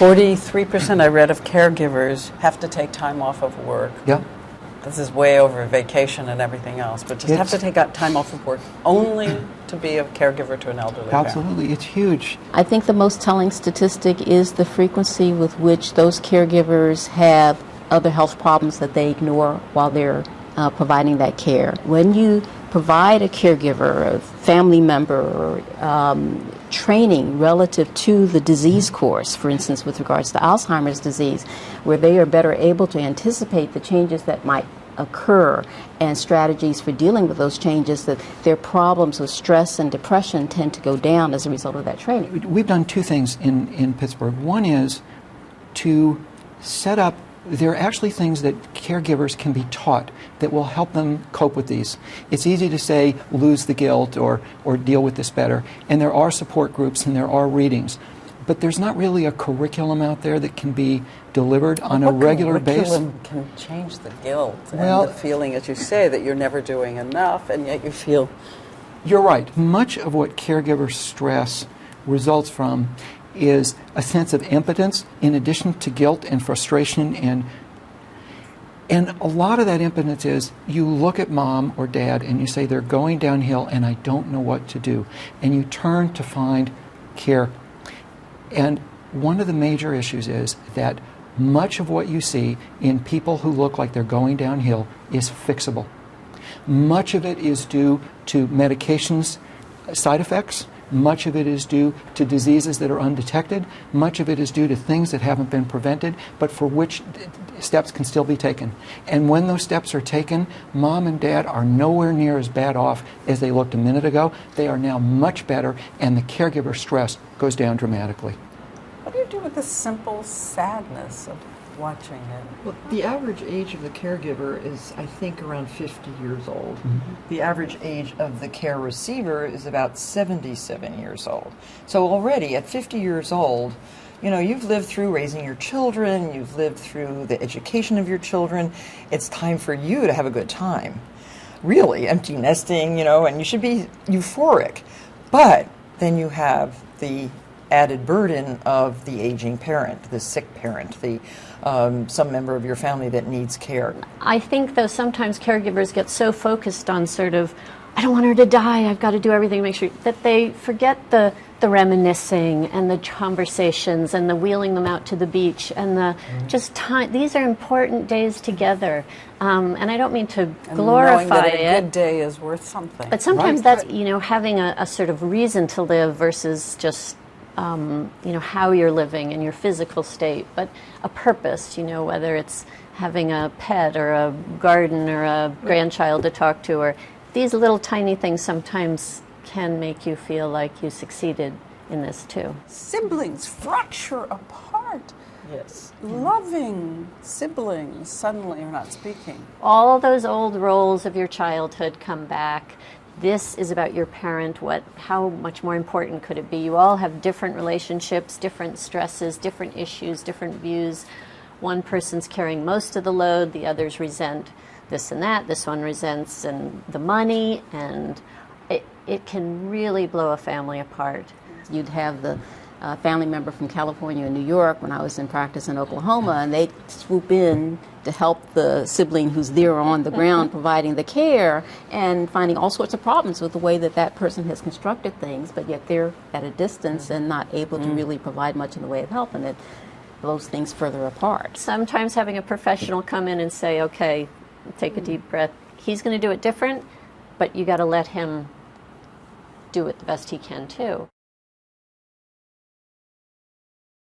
43% I read of caregivers have to take time off of work. Yeah. This is way over vacation and everything else, but just have to take out time off of work only to be a caregiver to an elderly parent. Absolutely, it's huge. I think the most telling statistic is the frequency with which those caregivers have other health problems that they ignore while they're providing that care. When you provide a caregiver, a family member, training relative to the disease course, for instance, with regards to Alzheimer's disease, where they are better able to anticipate the changes that might occur and strategies for dealing with those changes, that their problems with stress and depression tend to go down as a result of that training. We've done two things in Pittsburgh. One is to set up, there are actually things that caregivers can be taught that will help them cope with these. It's easy to say, lose the guilt or deal with this better. And there are support groups and there are readings. But there's not really a curriculum out there that can be delivered on a regular basis. What curriculum can change the guilt and the feeling, as you say, that you're never doing enough and yet you feel... You're right. Much of what caregiver stress results from is a sense of impotence in addition to guilt and frustration, and a lot of that impotence is you look at mom or dad and you say they're going downhill and I don't know what to do, and you turn to find care. And one of the major issues is that much of what you see in people who look like they're going downhill is fixable. Much of it is due to medications side effects. Much of it is due to diseases that are undetected. Much of it is due to things that haven't been prevented, but for which steps can still be taken. And when those steps are taken, mom and dad are nowhere near as bad off as they looked a minute ago. They are now much better, and the caregiver stress goes down dramatically. What do you do with the simple sadness of watching it? Well, the average age of the caregiver is, I think, around 50 years old. Mm-hmm. The average age of the care receiver is about 77 years old. So already at 50 years old, you know, you've lived through raising your children, you've lived through the education of your children. It's time for you to have a good time. Really, empty nesting, you know, and you should be euphoric. But then you have the added burden of the aging parent, the sick parent, the some member of your family that needs care. I think, though, sometimes caregivers get so focused on sort of, I don't want her to die, I've got to do everything to make sure, that they forget the reminiscing and the conversations and the wheeling them out to the beach and the just time. These are important days together. And I don't mean to glorify that a it. good day is worth something. But sometimes that's, you know, having a sort of reason to live versus just you know, how you're living in your physical state, but a purpose, you know, whether it's having a pet or a garden or a grandchild to talk to, or these little tiny things sometimes can make you feel like you succeeded in this too. Siblings fracture apart. Yes. Loving siblings suddenly are not speaking. All those old roles of your childhood come back. This is about your parent. How much more important could it be? You all have different relationships, different stresses, different issues, different views. One person's carrying most of the load, the others resent this and that. This one resents and the money, and it can really blow a family apart. You'd have the family member from California and New York when I was in practice in Oklahoma, and they'd swoop in to help the sibling who's there on the ground providing the care, and finding all sorts of problems with the way that that person has constructed things, but yet they're at a distance and not able to really provide much in the way of help, and it blows things further apart. Sometimes having a professional come in and say, okay, take a deep breath. He's going to do it different, but you got to let him do it the best he can too.